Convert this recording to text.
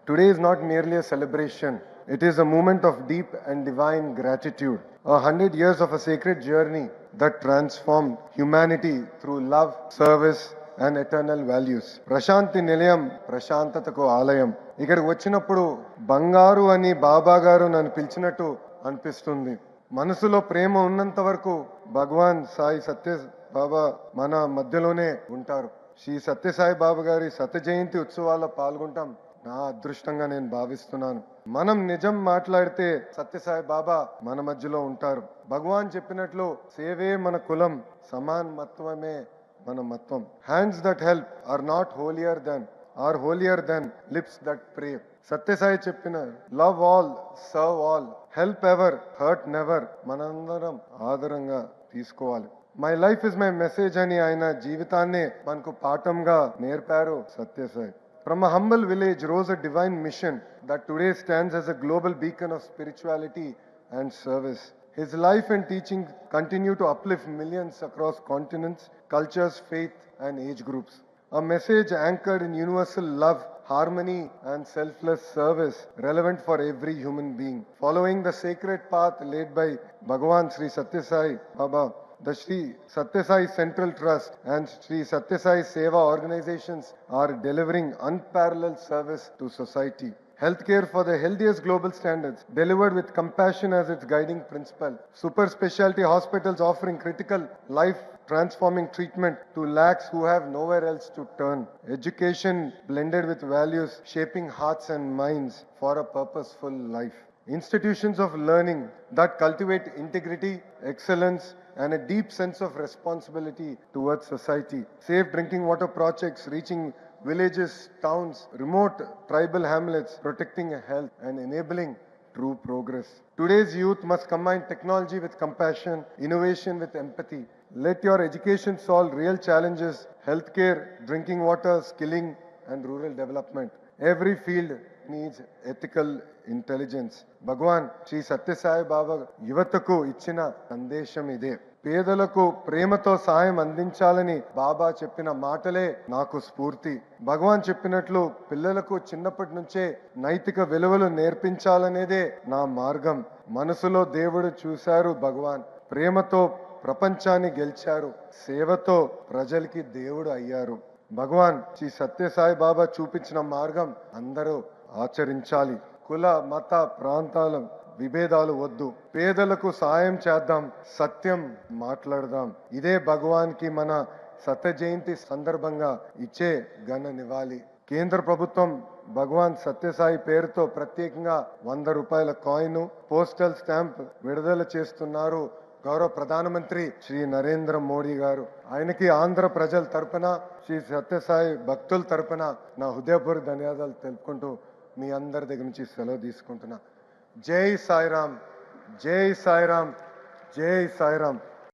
Today is not merely a celebration, it is a moment of deep and divine gratitude. 100 years of a sacred journey that transformed humanity through love, service, and eternal values. Prashanti నిలయం ప్రశాంతతకు ఆలయం. ఇక్కడికి వచ్చినప్పుడు బంగారు అని బాబా గారు నన్ను పిలిచినట్టు అనిపిస్తుంది. మనసులో ప్రేమ ఉన్నంత వరకు భగవాన్ సాయి సత్య బాబా మన మధ్యలోనే ఉంటారు. శ్రీ సత్యసాయి బాబా గారి శత జయంతి ఉత్సవాల్లో పాల్గొంటాం నా అదృష్టంగా నేను భావిస్తున్నాను. మనం నిజం మాట్లాడితే సత్యసాయి బాబా మన మధ్యలో ఉంటారు. భగవాన్ చెప్పినట్లు సేవే మన కులం, సమానత్వమే మన మత్వం. Hands that help are not holier than lips that pray. Sathya Sai చెప్పిన love all, serve all, help ever, hurt never మనందరం ఆదరంగా తీసుకోవాలి. My life is my message అని ఆయన జీవితాన్నే మనకు పాఠంగా నేర్పారు Sathya Sai. From a humble village rose a divine mission that today stands as a global beacon of spirituality and service. His life and teaching continue to uplift millions across continents, cultures, faith, and age groups. A message anchored in universal love, harmony, and selfless service, relevant for every human being. Following the sacred path laid by Bhagavan Sri Satya Sai Baba, the Sri Satya Sai Central Trust and Sri Satya Sai Seva organizations are delivering unparalleled service to society. Healthcare for the healthiest global standards, delivered with compassion as its guiding principle. Super specialty hospitals offering critical life transforming treatment to lakhs who have nowhere else to turn. Education blended with values, shaping hearts and minds for a purposeful life. Institutions of learning that cultivate integrity, excellence, and a deep sense of responsibility towards society. Safe drinking water projects reaching villages, towns, remote tribal hamlets, protecting health and enabling true progress. Today's youth must combine technology with compassion, innovation with empathy. Let your education solve real challenges: healthcare, drinking water, skilling, and rural development. Every field needs ethical intelligence. భగవాన్ శ్రీ సత్యసాయి బాబా యువతకు ఇచ్చిన సందేశం ఇదే. పేదలకు ప్రేమతో సాయం అందించాలని బాబా చెప్పిన మాటలే నాకు స్ఫూర్తి. భగవాన్ చెప్పినట్లు పిల్లలకు చిన్నప్పటి నుంచే నైతిక విలువలు నేర్పించాలనేదే నా మార్గం. మనసులో దేవుడు చూశారు భగవాన్, ప్రేమతో ప్రపంచాన్ని గెలిచారు, సేవతో ప్రజలకి దేవుడు అయ్యారు. భగవాన్ శ్రీ సత్యసాయి బాబా చూపించిన మార్గం అందరూ ఆచరించాలి. కుల మత ప్రాంతాల విభేదాలు వద్దు. పేదలకు సాయం చేద్దాం, సత్యం మాట్లాడదాం. ఇదే భగవాన్ కి మన శత జయంతి సందర్భంగా ఇచ్చే ఘన నివాళి. కేంద్ర ప్రభుత్వం భగవాన్ సత్యసాయి పేరుతో ప్రత్యేకంగా 100 రూపాయల కాయిన్, పోస్టల్ స్టాంప్ విడుదల చేస్తున్నారు గౌరవ ప్రధానమంత్రి శ్రీ నరేంద్ర మోడీ గారు. ఆయనకి ఆంధ్ర ప్రజల తరపున, శ్రీ సత్యసాయి భక్తుల తరపున నా హృదయపూర్వక ధన్యవాదాలు తెలుపుకుంటూ మీ అందరి దగ్గర నుంచి సెలవు తీసుకుంటున్నా. జై సాయిరామ్, జై సాయిరామ్, జై సాయిరామ్.